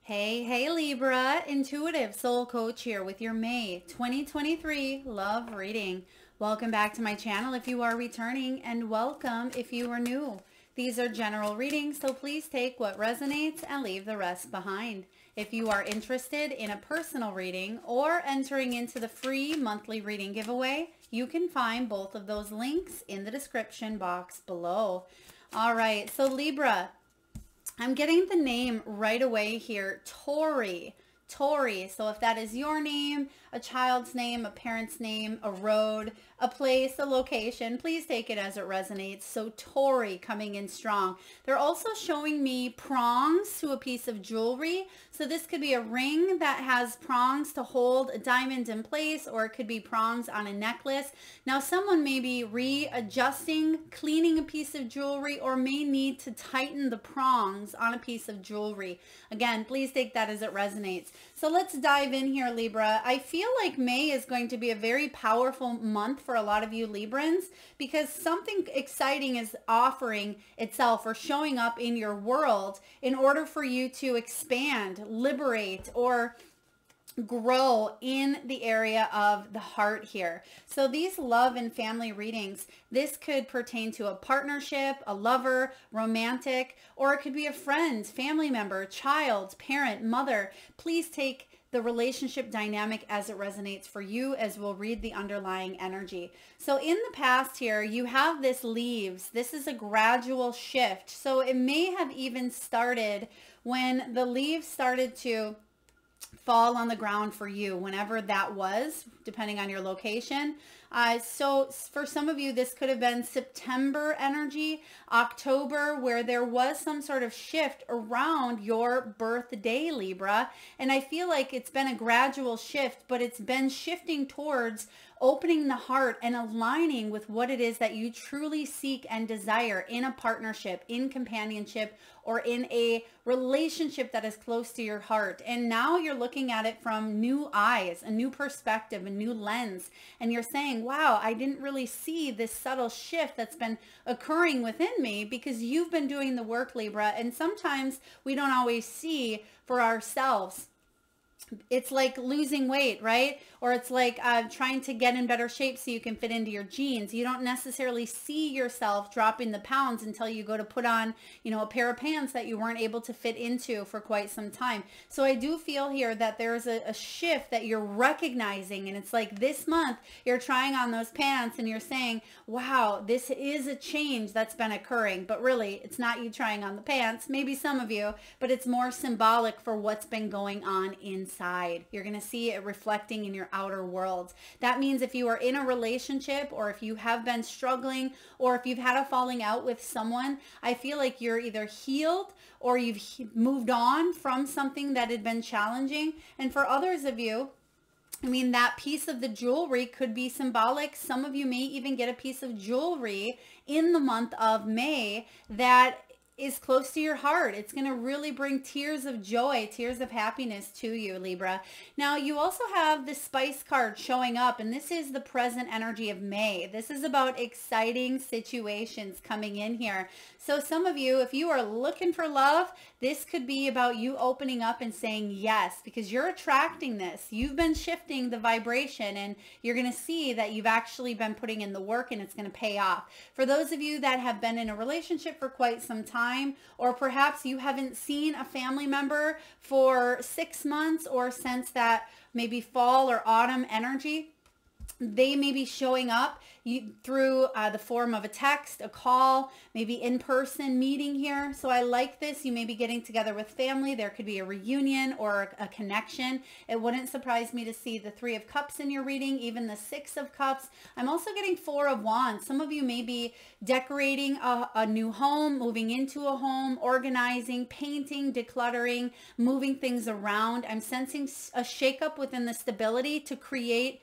Hey Libra, intuitive soul coach here with your May 2023 love reading. Welcome back to my channel if you are returning, and welcome if you are new. These are general readings, so please take what resonates and leave the rest behind. If you are interested in a personal reading or entering into the free monthly reading giveaway, you can find both of those links in the description box below. All right, so Libra, I'm getting the name right away here, Tori. Tori. So if that is your name, a child's name, a parent's name, a road, a place, a location, please take it as it resonates. So Tori coming in strong. They're also showing me prongs to a piece of jewelry. So this could be a ring that has prongs to hold a diamond in place, or it could be prongs on a necklace. Now someone may be readjusting, cleaning a piece of jewelry, or may need to tighten the prongs on a piece of jewelry. Again, please take that as it resonates. So let's dive in here, Libra. I feel like May is going to be a very powerful month for a lot of you Librans, because something exciting is offering itself or showing up in your world in order for you to expand, liberate, or grow in the area of the heart here. So these love and family readings, this could pertain to a partnership, a lover, romantic, or it could be a friend, family member, child, parent, mother. Please take the relationship dynamic as it resonates for you, as we'll read the underlying energy. So in the past here, you have this leaves. This is a gradual shift. So it may have even started when the leaves started to fall on the ground for you, whenever that was, depending on your location. So for some of you, this could have been September energy, October, where there was some sort of shift around your birthday, Libra. And I feel like it's been a gradual shift, but it's been shifting towards opening the heart and aligning with what it is that you truly seek and desire in a partnership, in companionship, or in a relationship that is close to your heart. And now you're looking at it from new eyes, a new perspective, a new lens. And you're saying, wow, I didn't really see this subtle shift that's been occurring within me, because you've been doing the work, Libra. And sometimes we don't always see for ourselves. It's like losing weight, right? Or it's like trying to get in better shape so you can fit into your jeans. You don't necessarily see yourself dropping the pounds until you go to put on, a pair of pants that you weren't able to fit into for quite some time. So I do feel here that there's a shift that you're recognizing. And it's like this month you're trying on those pants and you're saying, wow, this is a change that's been occurring. But really, it's not you trying on the pants, maybe some of you, but it's more symbolic for what's been going on inside. You're going to see it reflecting in your outer world. That means if you are in a relationship, or if you have been struggling, or if you've had a falling out with someone, I feel like you're either healed or you've moved on from something that had been challenging. And for others of you, that piece of the jewelry could be symbolic. Some of you may even get a piece of jewelry in the month of May that is close to your heart. It's going to really bring tears of joy, tears of happiness to you, Libra. Now, you also have the Spice card showing up, and this is the present energy of May. This is about exciting situations coming in here. So some of you, if you are looking for love, this could be about you opening up and saying yes, because you're attracting this. You've been shifting the vibration, and you're going to see that you've actually been putting in the work, and it's going to pay off. For those of you that have been in a relationship for quite some time, or perhaps you haven't seen a family member for 6 months, or since that maybe fall or autumn energy, they may be showing up through the form of a text, a call, maybe in-person meeting here. So I like this. You may be getting together with family. There could be a reunion or a connection. It wouldn't surprise me to see the 3 of Cups in your reading, even the 6 of Cups. I'm also getting 4 of Wands. Some of you may be decorating a new home, moving into a home, organizing, painting, decluttering, moving things around. I'm sensing a shakeup within the stability to create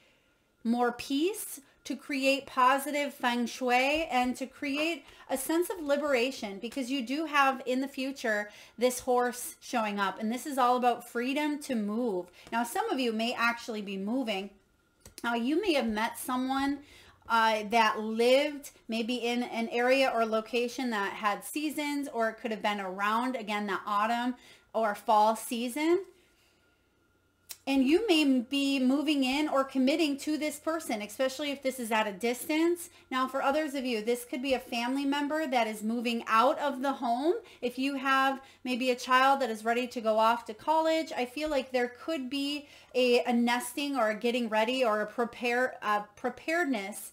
more peace, to create positive feng shui, and to create a sense of liberation, because you do have in the future this horse showing up, and this is all about freedom to move. Now, some of you may actually be moving. Now, you may have met someone that lived maybe in an area or location that had seasons, or it could have been around, again, the autumn or fall season. And you may be moving in or committing to this person, especially if this is at a distance. Now, for others of you, this could be a family member that is moving out of the home. If you have maybe a child that is ready to go off to college, I feel like there could be a nesting or a getting ready or a preparedness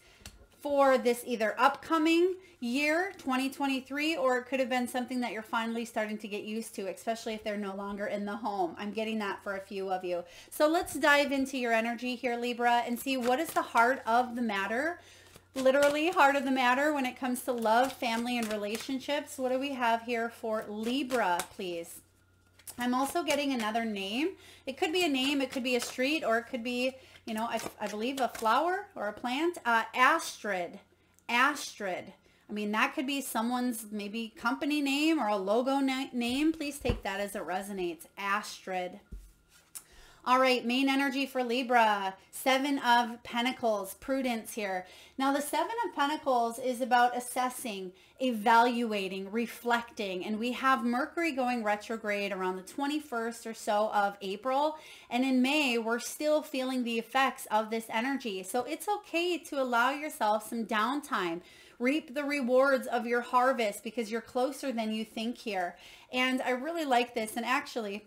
for this either upcoming year, 2023, or it could have been something that you're finally starting to get used to, especially if they're no longer in the home. I'm getting that for a few of you. So let's dive into your energy here, Libra, and see what is the heart of the matter. Literally heart of the matter when it comes to love, family, and relationships. What do we have here for Libra, please? I'm also getting another name. It could be a name, it could be a street, or it could be, you know, I believe a flower or a plant. Astrid. Astrid. I mean, that could be someone's maybe company name or a logo name. Please take that as it resonates. Astrid. All right, main energy for Libra, 7 of Pentacles, prudence here. Now, the 7 of Pentacles is about assessing, evaluating, reflecting, and we have Mercury going retrograde around the 21st or so of April, and in May, we're still feeling the effects of this energy. So it's okay to allow yourself some downtime, reap the rewards of your harvest because you're closer than you think here. And I really like this, and actually,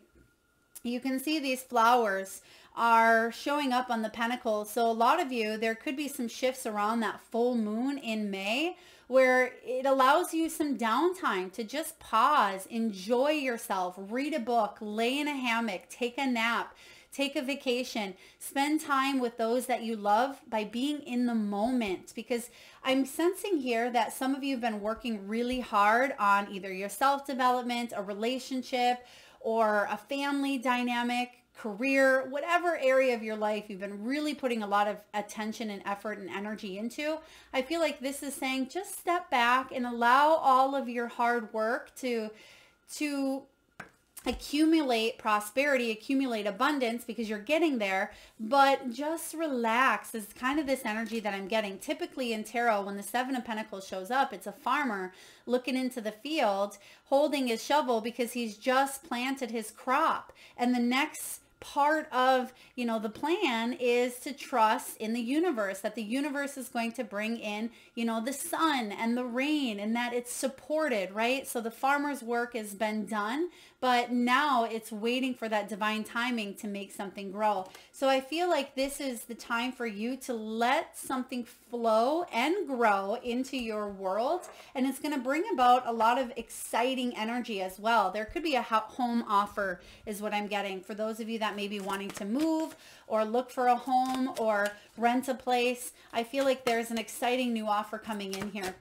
you can see these flowers are showing up on the pentacles. So a lot of you, there could be some shifts around that full moon in May where it allows you some downtime to just pause, enjoy yourself, read a book, lay in a hammock, take a nap, take a vacation, spend time with those that you love by being in the moment. Because I'm sensing here that some of you have been working really hard on either your self-development, a relationship, or a family dynamic, career, whatever area of your life you've been really putting a lot of attention and effort and energy into. I feel like this is saying just step back and allow all of your hard work to accumulate prosperity, accumulate abundance, because you're getting there, but just relax is kind of this energy that I'm getting. Typically in tarot, when the 7 of Pentacles shows up, it's a farmer looking into the field, holding his shovel because he's just planted his crop. And the next part of, you know, the plan is to trust in the universe, that the universe is going to bring in, you know, the sun and the rain, and that it's supported, right? So the farmer's work has been done, but now it's waiting for that divine timing to make something grow. So I feel like this is the time for you to let something flow and grow into your world, and it's going to bring about a lot of exciting energy as well. There could be a home offer is what I'm getting for those of you that may be wanting to move or look for a home or rent a place. I feel like there's an exciting new offer coming in here.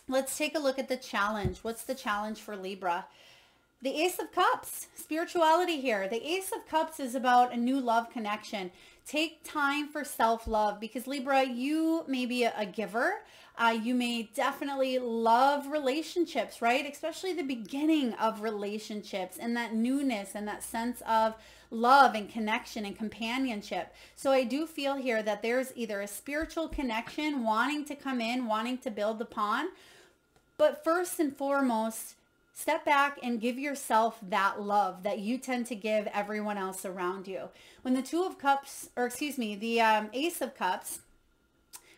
Let's take a look at the challenge. What's the challenge for Libra? The Ace of Cups, spirituality here. The Ace of Cups is about a new love connection. Take time for self-love, because Libra, you may be a giver. You may definitely love relationships, right? Especially the beginning of relationships and that newness and that sense of love and connection and companionship. So I do feel here that there's either a spiritual connection wanting to come in, wanting to build upon, but first and foremost, step back and give yourself that love that you tend to give everyone else around you. When the the Ace of Cups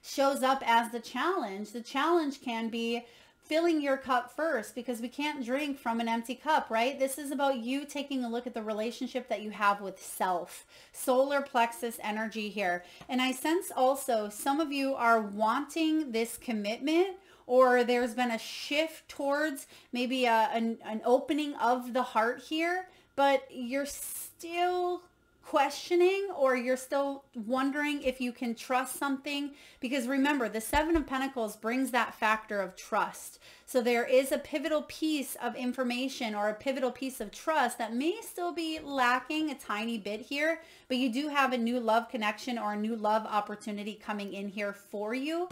shows up as the challenge can be filling your cup first, because we can't drink from an empty cup, right? This is about you taking a look at the relationship that you have with self. Solar plexus energy here. And I sense also some of you are wanting this commitment, or there's been a shift towards maybe an opening of the heart here, but you're still questioning, or you're still wondering if you can trust something, because remember, the 7 of Pentacles brings that factor of trust. So there is a pivotal piece of information or a pivotal piece of trust that may still be lacking a tiny bit here, but you do have a new love connection or a new love opportunity coming in here for you.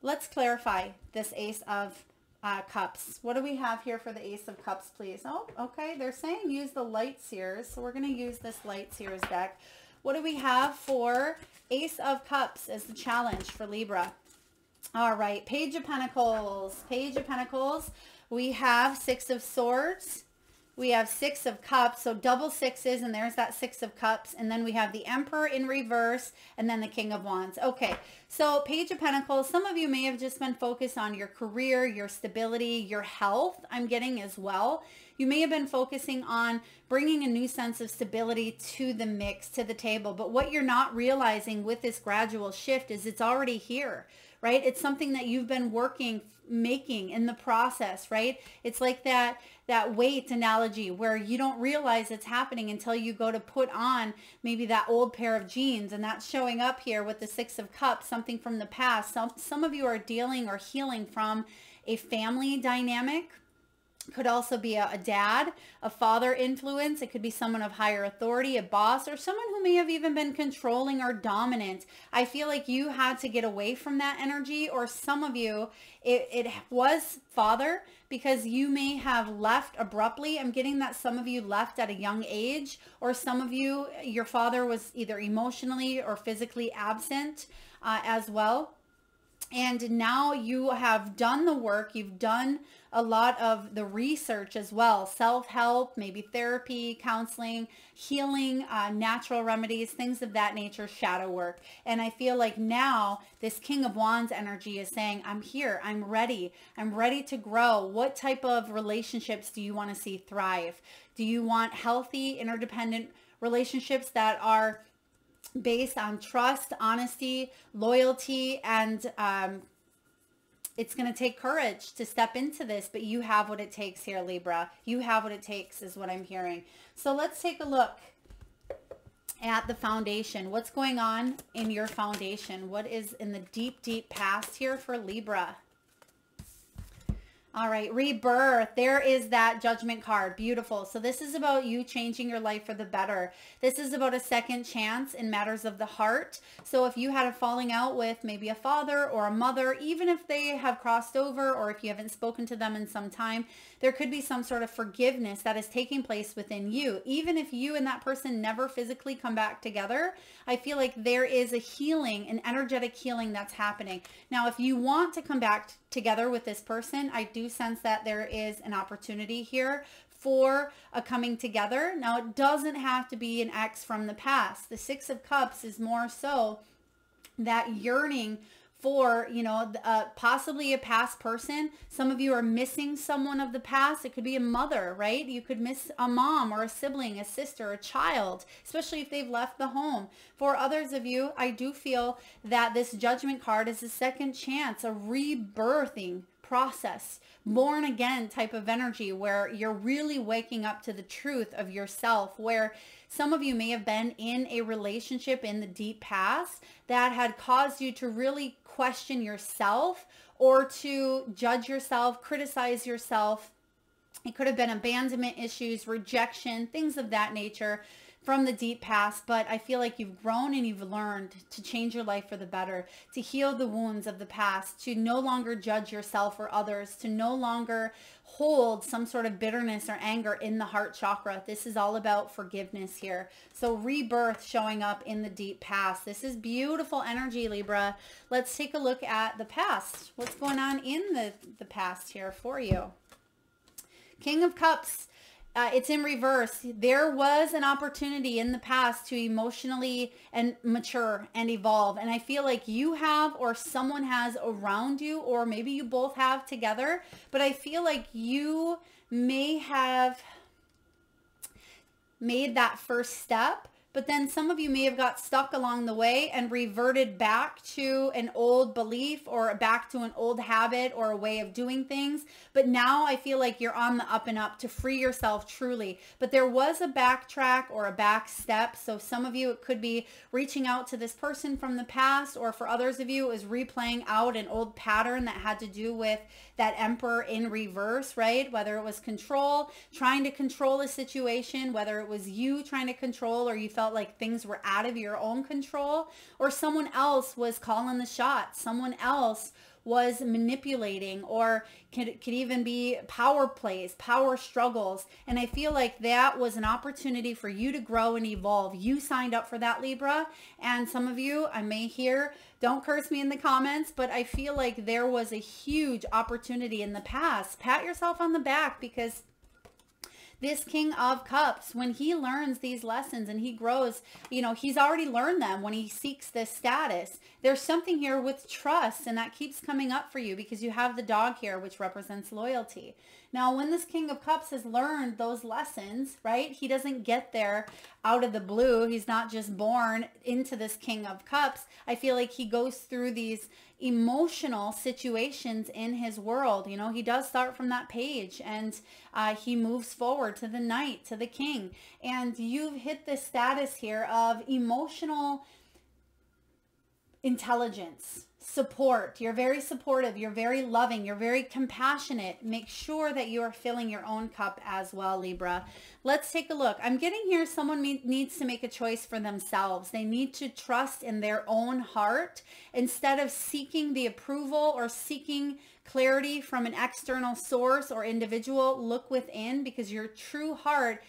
Let's clarify this Ace of Cups. What do we have here for the Ace of Cups, please? Oh, okay. They're saying use the Light Seers. So we're going to use this Light Seers deck. What do we have for Ace of Cups as the challenge for Libra? All right. Page of Pentacles. Page of Pentacles. We have 6 of Swords. We have Six of Cups, so double sixes, and there's that Six of Cups. And then we have the Emperor in reverse, and then the King of Wands. Okay, so Page of Pentacles, some of you may have just been focused on your career, your stability, your health, I'm getting as well. You may have been focusing on bringing a new sense of stability to the mix, to the table. But what you're not realizing with this gradual shift is it's already here, right? It's something that you've been making in the process, right? It's like that weight analogy where you don't realize it's happening until you go to put on maybe that old pair of jeans, and that's showing up here with the Six of Cups, something from the past. Some of you are dealing or healing from a family dynamic. Could also be a dad, a father influence. It could be someone of higher authority, a boss, or someone who may have even been controlling or dominant. I feel like you had to get away from that energy, or some of you, it was father, because you may have left abruptly. I'm getting that some of you left at a young age, or some of you, your father was either emotionally or physically absent as well. And now you have done the work, you've done a lot of the research as well, self-help, maybe therapy, counseling, healing, natural remedies, things of that nature, shadow work. And I feel like now this King of Wands energy is saying, I'm here, I'm ready to grow. What type of relationships do you want to see thrive? Do you want healthy, interdependent relationships that are based on trust, honesty, loyalty, and it's going to take courage to step into this, but you have what it takes here, Libra. You have what it takes is what I'm hearing. So let's take a look at the foundation. What's going on in your foundation? What is in the deep, deep past here for Libra? All right, rebirth. There is that Judgment card. Beautiful. So this is about you changing your life for the better. This is about a second chance in matters of the heart. So if you had a falling out with maybe a father or a mother, even if they have crossed over or if you haven't spoken to them in some time, there could be some sort of forgiveness that is taking place within you. Even if you and that person never physically come back together, I feel like there is a healing, an energetic healing that's happening. Now, if you want to come back together with this person, I do sense that there is an opportunity here for a coming together. Now, it doesn't have to be an ex from the past. The Six of Cups is more so that yearning for, you know, possibly a past person. Some of you are missing someone of the past. It could be a mother, right? You could miss a mom or a sibling, a sister, a child, especially if they've left the home. For others of you, I do feel that this Judgment card is a second chance, a rebirthing process, born again type of energy where you're really waking up to the truth of yourself, where some of you may have been in a relationship in the deep past that had caused you to really question yourself or to judge yourself, criticize yourself. It could have been abandonment issues, rejection, things of that nature from the deep past. But I feel like you've grown and you've learned to change your life for the better, to heal the wounds of the past, to no longer judge yourself or others, to no longer hold some sort of bitterness or anger in the heart chakra. This is all about forgiveness here. So rebirth showing up in the deep past. This is beautiful energy, Libra. Let's take a look at the past. What's going on in the past here for you? King of Cups. It's in reverse. There was an opportunity in the past to emotionally and mature and evolve. And I feel like you have, or someone has around you, or maybe you both have together. But I feel like you may have made that first step. But then some of you may have got stuck along the way and reverted back to an old belief or back to an old habit or a way of doing things. But now I feel like you're on the up and up to free yourself truly. But there was a backtrack or a back step. So some of you, it could be reaching out to this person from the past, or for others of you, it was replaying out an old pattern that had to do with that Emperor in reverse, right? Whether it was control, trying to control a situation, whether it was you trying to control, or you felt like things were out of your own control, or someone else was calling the shots, someone else was manipulating, or could even be power plays, power struggles. And I feel like that was an opportunity for you to grow and evolve. You signed up for that, Libra. And some of you, I may hear, don't curse me in the comments, but I feel like there was a huge opportunity in the past. Pat yourself on the back, because This King of Cups, when he learns these lessons and he grows, you know, he's already learned them when he seeks this status. There's something here with trust, and that keeps coming up for you because you have the dog here, which represents loyalty. Now, when this King of Cups has learned those lessons, right, he doesn't get there out of the blue. He's not just born into this King of Cups. I feel like he goes through these emotional situations in his world. You know, he does start from that page, and he moves forward to the Knight, to the King. And you've hit this status here of emotional intelligence, support. You're very supportive. You're very loving. You're very compassionate. Make sure that you are filling your own cup as well, Libra. Let's take a look. I'm getting here someone needs to make a choice for themselves. They need to trust in their own heart instead of seeking the approval or seeking clarity from an external source or individual. Look within, because your true heart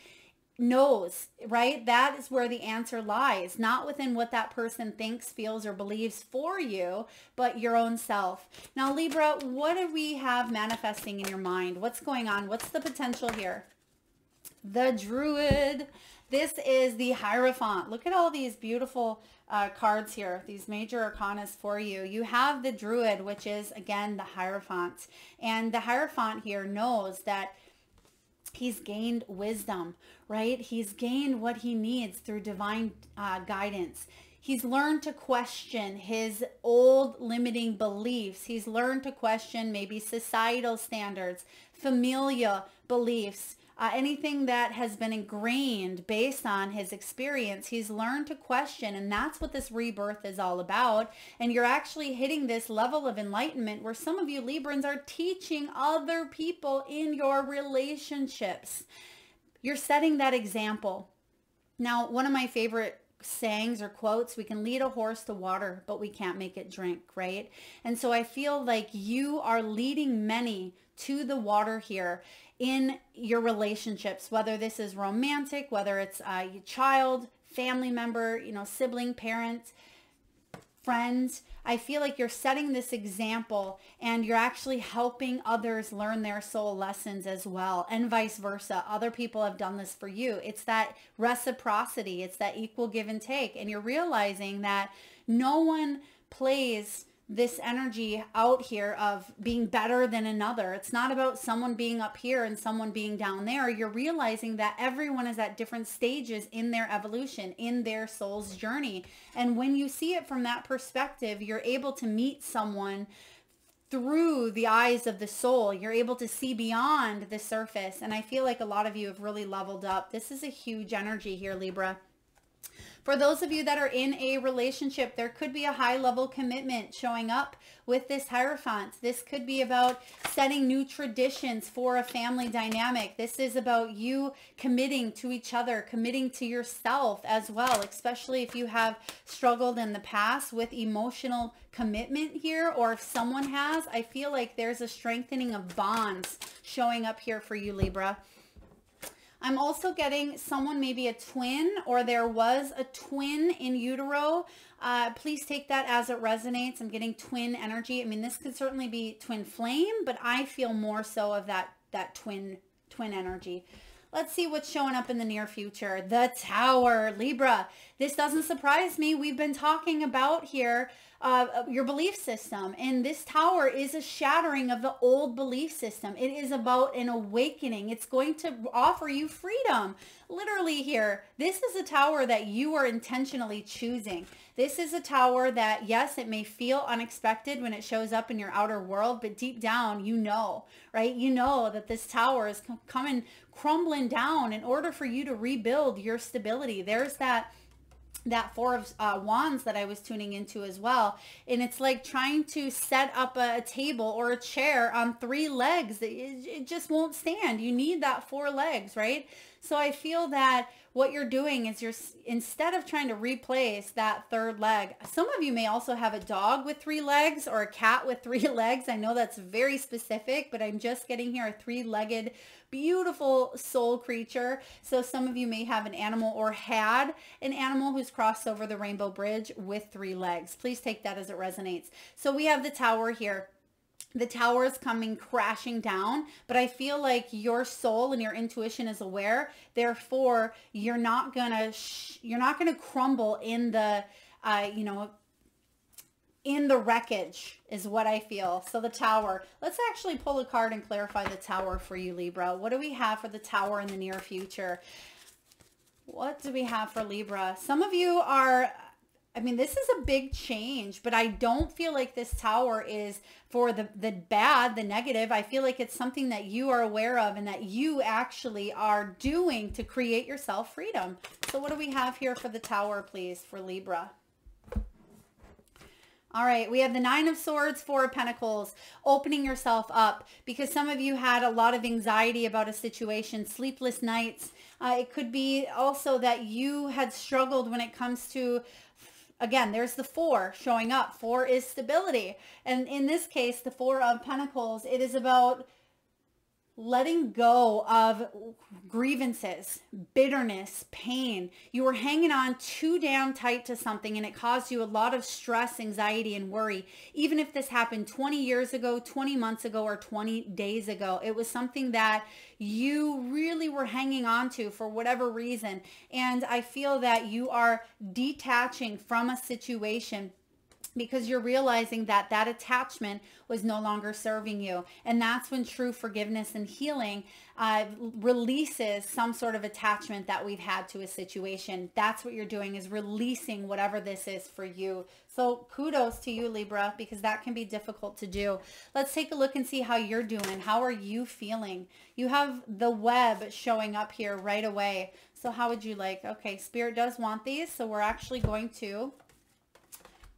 knows, right? That is where the answer lies, not within what that person thinks, feels, or believes for you, but your own self. Now, Libra, what do we have manifesting in your mind? What's going on? What's the potential here? The Druid. This is the Hierophant. Look at all these beautiful cards here, these major arcanas for you. You have the Druid, which is, again, the Hierophant. And the Hierophant here knows that he's gained wisdom, right? He's gained what he needs through divine guidance. He's learned to question his old limiting beliefs. He's learned to question maybe societal standards, familial beliefs, anything that has been ingrained based on his experience. He's learned to question, and that's what this rebirth is all about. And you're actually hitting this level of enlightenment where some of you Librans are teaching other people in your relationships. You're setting that example. Now, one of my favorite sayings or quotes, we can lead a horse to water, but we can't make it drink, right? And so I feel like you are leading many to the water here in your relationships, whether this is romantic, whether it's a child, family member, you know, sibling, parent, friends. I feel like you're setting this example and you're actually helping others learn their soul lessons as well, and vice versa. Other people have done this for you. It's that reciprocity. It's that equal give and take. And you're realizing that no one plays this energy out here of being better than another. It's not about someone being up here and someone being down there. You're realizing that everyone is at different stages in their evolution, in their soul's journey. And when you see it from that perspective, you're able to meet someone through the eyes of the soul. You're able to see beyond the surface. And I feel like a lot of you have really leveled up. This is a huge energy here, Libra. For those of you that are in a relationship, there could be a high level commitment showing up with this Hierophant. This could be about setting new traditions for a family dynamic. This is about you committing to each other, committing to yourself as well, especially if you have struggled in the past with emotional commitment here, or if someone has. I feel like there's a strengthening of bonds showing up here for you, Libra. I'm also getting someone, maybe a twin, or there was a twin in utero. Please take that as it resonates. I'm getting twin energy. I mean, this could certainly be twin flame, but I feel more so of that twin energy. Let's see what's showing up in the near future. The Tower, Libra. This doesn't surprise me. We've been talking about here your belief system, and this Tower is a shattering of the old belief system. It is about an awakening. It's going to offer you freedom. Literally here, this is a Tower that you are intentionally choosing. This is a Tower that, yes, it may feel unexpected when it shows up in your outer world, but deep down, you know, right? You know that this Tower is coming crumbling down in order for you to rebuild your stability. There's that Four of Wands that I was tuning into as well. And it's like trying to set up a table or a chair on 3 legs. It just won't stand. You need that 4 legs, right? So I feel that what you're doing is instead of trying to replace that 3rd leg, some of you may also have a dog with 3 legs or a cat with 3 legs. I know that's very specific, but I'm just getting here a 3-legged, beautiful soul creature. So some of you may have an animal or had an animal who's crossed over the rainbow bridge with 3 legs. Please take that as it resonates. So we have the Tower here. the tower is coming crashing down, but I feel like your soul and your intuition is aware. Therefore, you're not gonna crumble in the, you know, in the wreckage is what I feel. So the tower, let's actually pull a card and clarify the tower for you, Libra. What do we have for the tower in the near future? What do we have for Libra? Some of you are, I mean, this is a big change, but I don't feel like this tower is for the bad, the negative. I feel like it's something that you are aware of and that you actually are doing to create yourself freedom. So what do we have here for the tower, please, for Libra? All right, we have the Nine of Swords, Four of Pentacles, opening yourself up because some of you had a lot of anxiety about a situation, sleepless nights. It could be also that you had struggled when it comes to, again, there's the Four showing up. Four is stability. And in this case, the Four of Pentacles, it is about letting go of grievances, bitterness, pain. You were hanging on too damn tight to something and it caused you a lot of stress, anxiety, and worry. Even if this happened 20 years ago, 20 months ago, or 20 days ago, it was something that you really were hanging on to for whatever reason. And I feel that you are detaching from a situation because you're realizing that that attachment was no longer serving you. And that's when true forgiveness and healing releases some sort of attachment that we've had to a situation. That's what you're doing, is releasing whatever this is for you. So kudos to you, Libra, because that can be difficult to do. Let's take a look and see how you're doing. How are you feeling? You have the web showing up here right away. So how would you like? Okay, Spirit does want these. So we're actually going to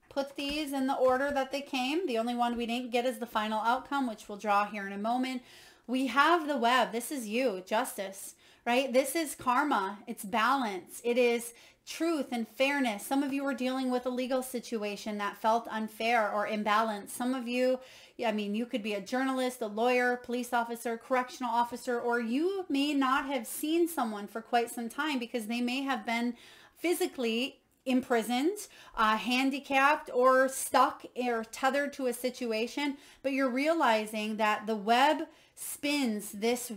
put these in the order that they came. The only one we didn't get is the final outcome, which we'll draw here in a moment. We have the web. This is you, justice, right? This is karma. It's balance. It is truth and fairness. Some of you are dealing with a legal situation that felt unfair or imbalanced. Some of you, I mean, you could be a journalist, a lawyer, police officer, correctional officer, or you may not have seen someone for quite some time because they may have been physically imprisoned, handicapped, or stuck or tethered to a situation, but you're realizing that the web spins this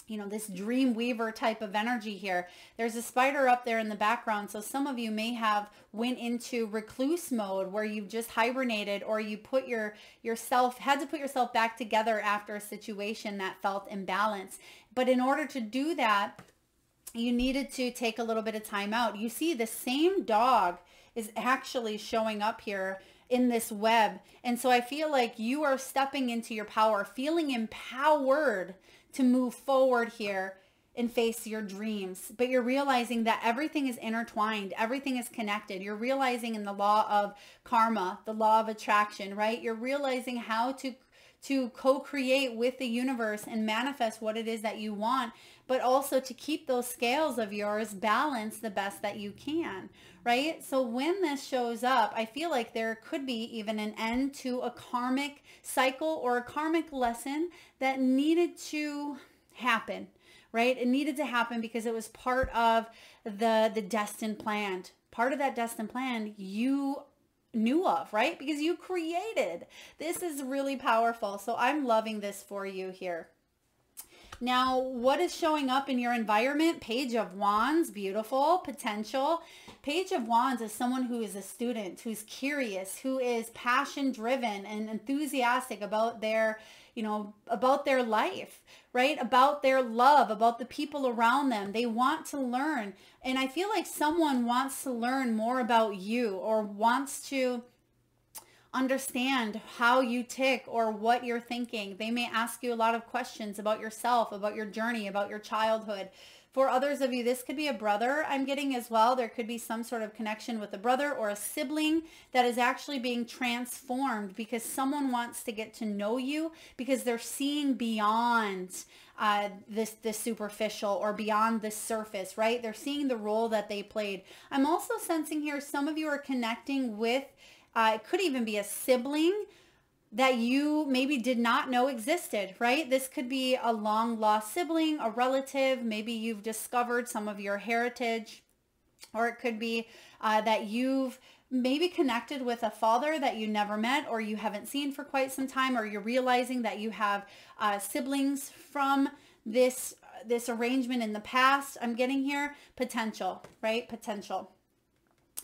you know, this dream weaver type of energy here. There's a spider up there in the background. So some of you may have went into recluse mode where you just hibernated, or you put had to put yourself back together after a situation that felt imbalanced. But in order to do that, you needed to take a little bit of time out. You see the same dog is actually showing up here in this web. And so I feel like you are stepping into your power, feeling empowered to move forward here and face your dreams. But you're realizing that everything is intertwined. Everything is connected. You're realizing in the law of karma, the law of attraction, right? You're realizing how to co-create with the universe and manifest what it is that you want, but also to keep those scales of yours balanced the best that you can, right? So when this shows up, I feel like there could be even an end to a karmic cycle or a karmic lesson that needed to happen, right? It needed to happen because it was part of the destined plan. Part of that destined plan you knew of, right? Because you created. This is really powerful. So I'm loving this for you here. Now, what is showing up in your environment? Page of Wands, beautiful, potential. Page of Wands is someone who is a student, who's curious, who is passion driven and enthusiastic about their, you know, about their life, right? About their love, about the people around them. They want to learn. And I feel like someone wants to learn more about you, or wants to understand how you tick or what you're thinking. They may ask you a lot of questions about yourself, about your journey, about your childhood. For others of you, this could be a brother I'm getting as well. There could be some sort of connection with a brother or a sibling that is actually being transformed because someone wants to get to know you, because they're seeing beyond this superficial or beyond the surface, right? They're seeing the role that they played. I'm also sensing here some of you are connecting with it could even be a sibling that you maybe did not know existed, right? This could be a long lost sibling, a relative. Maybe you've discovered some of your heritage, or it could be that you've maybe connected with a father that you never met or you haven't seen for quite some time, or you're realizing that you have siblings from this arrangement in the past. I'm getting here potential, right? Potential.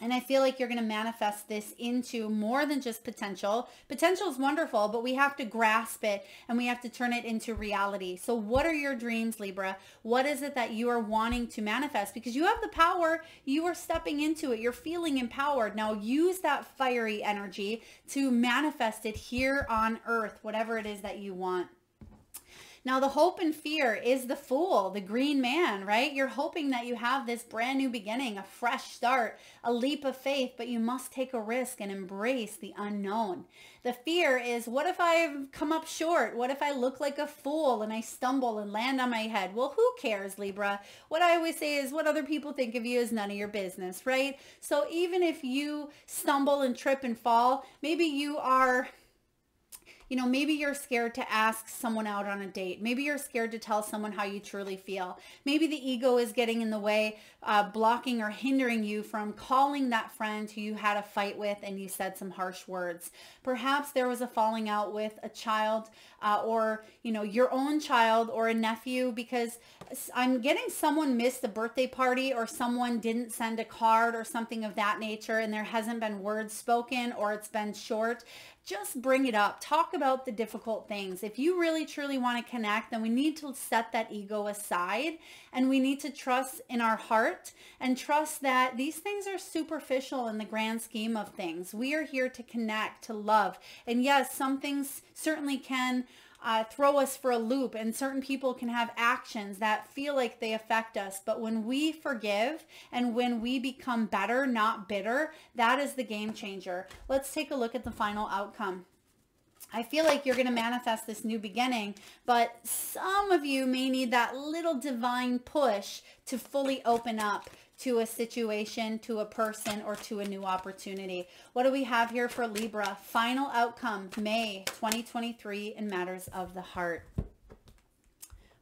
And I feel like you're going to manifest this into more than just potential. Potential is wonderful, but we have to grasp it and we have to turn it into reality. So what are your dreams, Libra? What is it that you are wanting to manifest? Because you have the power, you are stepping into it. You're feeling empowered. Now use that fiery energy to manifest it here on earth, whatever it is that you want. Now, the hope and fear is the Fool, the green man, right? You're hoping that you have this brand new beginning, a fresh start, a leap of faith, but you must take a risk and embrace the unknown. The fear is, what if I've come up short? What if I look like a fool and I stumble and land on my head? Well, who cares, Libra? What I always say is what other people think of you is none of your business, right? So even if you stumble and trip and fall, maybe you are... maybe you're scared to ask someone out on a date. Maybe you're scared to tell someone how you truly feel. Maybe the ego is getting in the way, blocking or hindering you from calling that friend who you had a fight with and you said some harsh words. Perhaps there was a falling out with a child or, your own child or a nephew, because I'm getting someone missed a birthday party or someone didn't send a card or something of that nature and there hasn't been words spoken or it's been short. Just bring it up. Talk about the difficult things. If you really truly want to connect, then we need to set that ego aside and we need to trust in our heart and trust that these things are superficial in the grand scheme of things. We are here to connect, to love. And yes, some things certainly can throw us for a loop, and certain people can have actions that feel like they affect us. But when we forgive and when we become better, not bitter, that is the game changer. Let's take a look at the final outcome. I feel like you're going to manifest this new beginning, but some of you may need that little divine push to fully open up to a situation, to a person, or to a new opportunity. What do we have here for Libra? Final outcome, May 2023 in matters of the heart.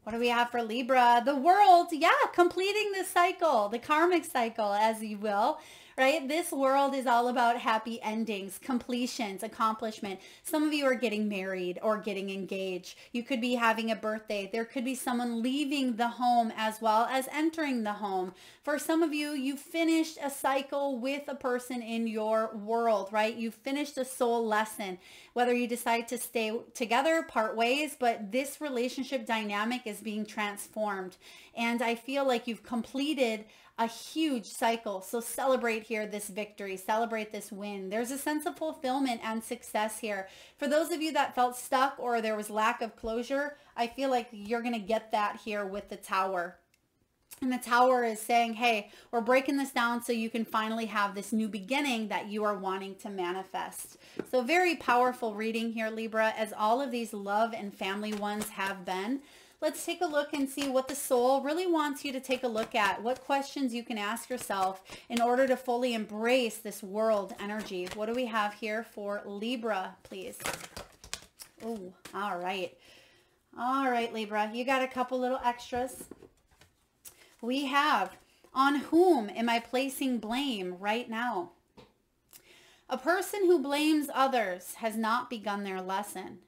What do we have for Libra? The World, yeah, completing the cycle, the karmic cycle, as you will. Right? This world is all about happy endings, completions, accomplishment. Some of you are getting married or getting engaged. You could be having a birthday. There could be someone leaving the home as well as entering the home. For some of you, you finished a cycle with a person in your world, right? You finished a soul lesson, whether you decide to stay together, part ways, but this relationship dynamic is being transformed. And I feel like you've completed a huge cycle. So celebrate here this victory, celebrate this win. There's a sense of fulfillment and success here. For those of you that felt stuck or there was lack of closure, I feel like you're going to get that here with the Tower. And the Tower is saying, hey, we're breaking this down so you can finally have this new beginning that you are wanting to manifest. So very powerful reading here, Libra, as all of these love and family ones have been. Let's take a look and see what the soul really wants you to take a look at. What questions you can ask yourself in order to fully embrace this world energy. What do we have here for Libra, please? Oh, all right. All right, Libra, you got a couple little extras. We have, on whom am I placing blame right now? A person who blames others has not begun their lesson.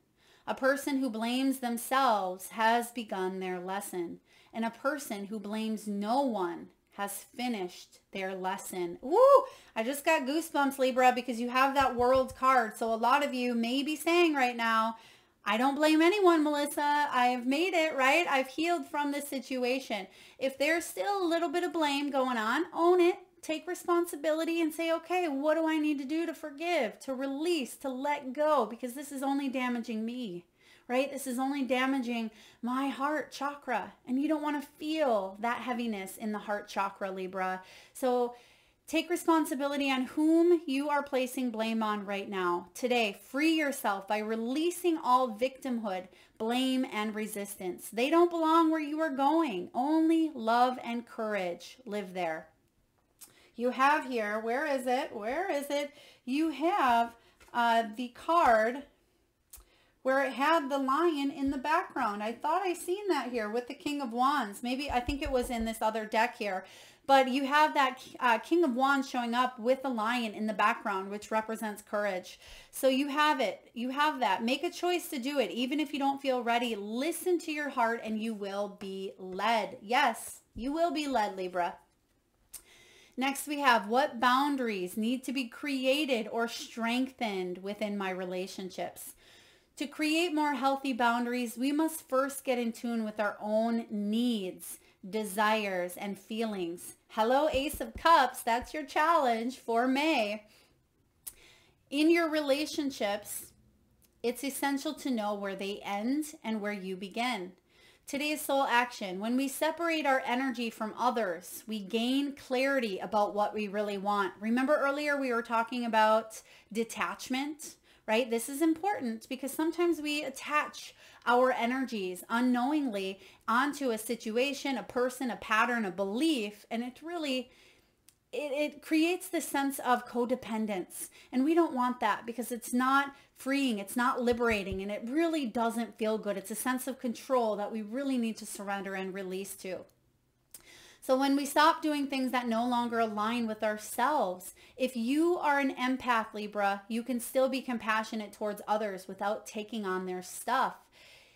A person who blames themselves has begun their lesson. And a person who blames no one has finished their lesson. Woo! I just got goosebumps, Libra, because you have that World card. So a lot of you may be saying right now, I don't blame anyone, Melissa. I've made it, right? I've healed from this situation. If there's still a little bit of blame going on, own it. Take responsibility and say, okay, what do I need to do to forgive, to release, to let go? Because this is only damaging me, right? This is only damaging my heart chakra. And you don't want to feel that heaviness in the heart chakra, Libra. So take responsibility on whom you are placing blame on right now. Today, free yourself by releasing all victimhood, blame, and resistance. They don't belong where you are going. Only love and courage live there. You have here, where is it? Where is it? You have the card where it had the lion in the background. I thought I seen that here with the King of Wands. Maybe, I think it was in this other deck here. But you have that King of Wands showing up with the lion in the background, which represents courage. So you have it. You have that. Make a choice to do it. Even if you don't feel ready, listen to your heart and you will be led. Yes, you will be led, Libra. Next, we have what boundaries need to be created or strengthened within my relationships. To create more healthy boundaries, we must first get in tune with our own needs, desires, and feelings. Hello, Ace of Cups. That's your challenge for May. In your relationships, it's essential to know where they end and where you begin. Today's soul action. When we separate our energy from others, we gain clarity about what we really want. Remember earlier we were talking about detachment, right? This is important because sometimes we attach our energies unknowingly onto a situation, a person, a pattern, a belief, and it creates this sense of codependence. And we don't want that because it's not freeing, it's not liberating, and it really doesn't feel good. It's a sense of control that we really need to surrender and release to. So when we stop doing things that no longer align with ourselves, if you are an empath, Libra, you can still be compassionate towards others without taking on their stuff.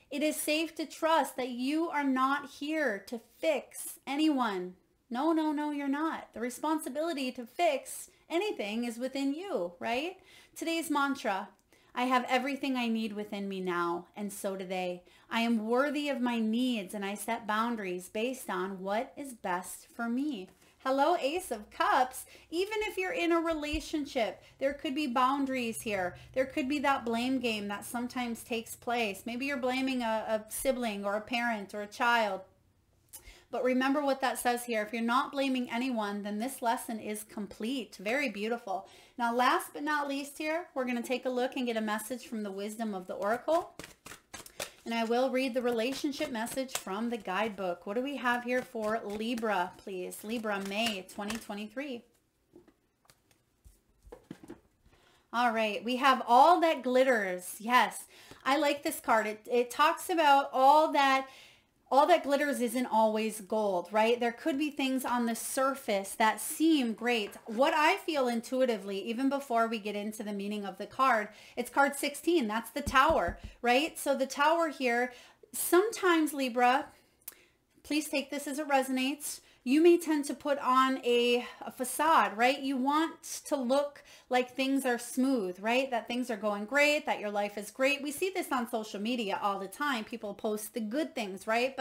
It is safe to trust that you are not here to fix anyone. No, no, no, you're not. The responsibility to fix anything is within you, right? Today's mantra: I have everything I need within me now, and so do they. I am worthy of my needs, and I set boundaries based on what is best for me. Hello, Ace of Cups. Even if you're in a relationship, there could be boundaries here. There could be that blame game that sometimes takes place. Maybe you're blaming a sibling or a parent or a child. But remember what that says here. If you're not blaming anyone, then this lesson is complete. Very beautiful. Now, last but not least here, we're going to take a look and get a message from the Wisdom of the Oracle. And I will read the relationship message from the guidebook. What do we have here for Libra, please? Libra, May 2023. All right, we have all that glitters. Yes, I like this card. It talks about all that glitters isn't always gold, right? There could be things on the surface that seem great. What I feel intuitively, even before we get into the meaning of the card, it's card 16. That's the Tower, right? So the Tower here, sometimes, Libra, please take this as it resonates. You may tend to put on a facade, right? You want to look like things are smooth, right? That things are going great, that your life is great. We see this on social media all the time. People post the good things, right?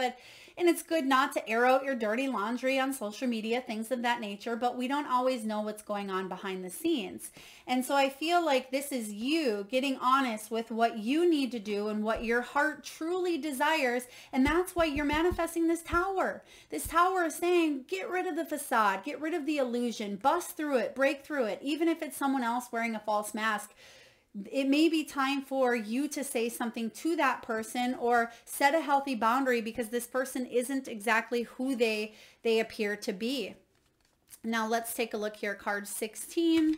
And it's good not to air out your dirty laundry on social media, things of that nature, but we don't always know what's going on behind the scenes. And so I feel like this is you getting honest with what you need to do and what your heart truly desires. And that's why you're manifesting this Tower. This Tower is saying, get rid of the facade, get rid of the illusion, bust through it, break through it. Even if it's someone else wearing a false mask, it may be time for you to say something to that person or set a healthy boundary because this person isn't exactly who they appear to be. Now let's take a look here. Card 16.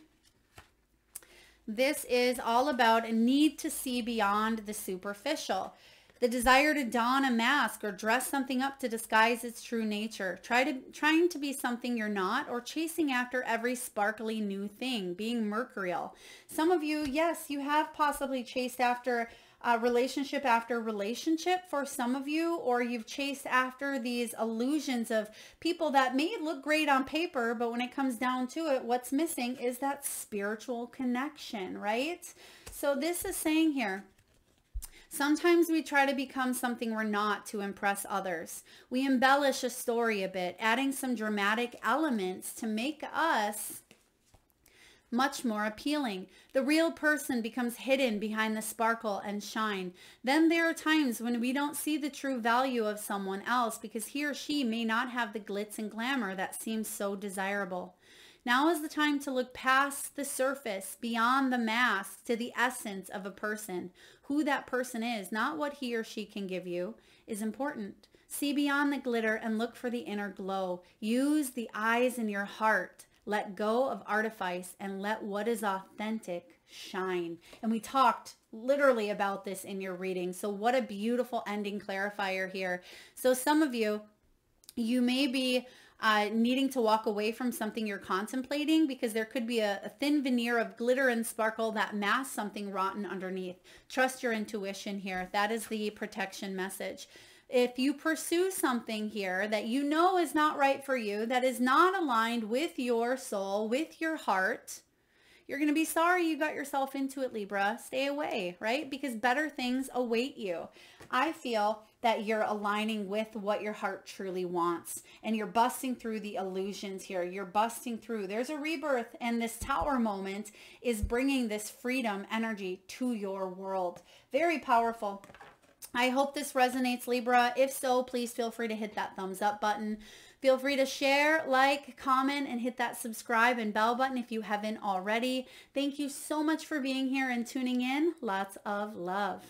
This is all about a need to see beyond the superficial. The desire to don a mask or dress something up to disguise its true nature. Trying to be something you're not, or chasing after every sparkly new thing, being mercurial. Some of you, yes, you have possibly chased after relationship after relationship for some of you, or you've chased after these illusions of people that may look great on paper, but when it comes down to it, what's missing is that spiritual connection, right? So this is saying here, sometimes we try to become something we're not to impress others. We embellish a story a bit, adding some dramatic elements to make us much more appealing. The real person becomes hidden behind the sparkle and shine. Then there are times when we don't see the true value of someone else because he or she may not have the glitz and glamour that seems so desirable. Now is the time to look past the surface, beyond the mask, to the essence of a person. Who that person is, not what he or she can give you, is important. See beyond the glitter and look for the inner glow. Use the eyes in your heart. Let go of artifice and let what is authentic shine. And we talked literally about this in your reading. So what a beautiful ending clarifier here. So some of you, you may be needing to walk away from something you're contemplating because there could be a thin veneer of glitter and sparkle that masks something rotten underneath. Trust your intuition here. That is the protection message. If you pursue something here that you know is not right for you, that is not aligned with your soul, with your heart, you're going to be sorry you got yourself into it, Libra. Stay away, right? Because better things await you. I feel that you're aligning with what your heart truly wants, and you're busting through the illusions here. You're busting through. There's a rebirth, and this tower moment is bringing this freedom energy to your world. Very powerful. I hope this resonates, Libra. If so, please feel free to hit that thumbs up button. Feel free to share, like, comment, and hit that subscribe and bell button if you haven't already. Thank you so much for being here and tuning in. Lots of love.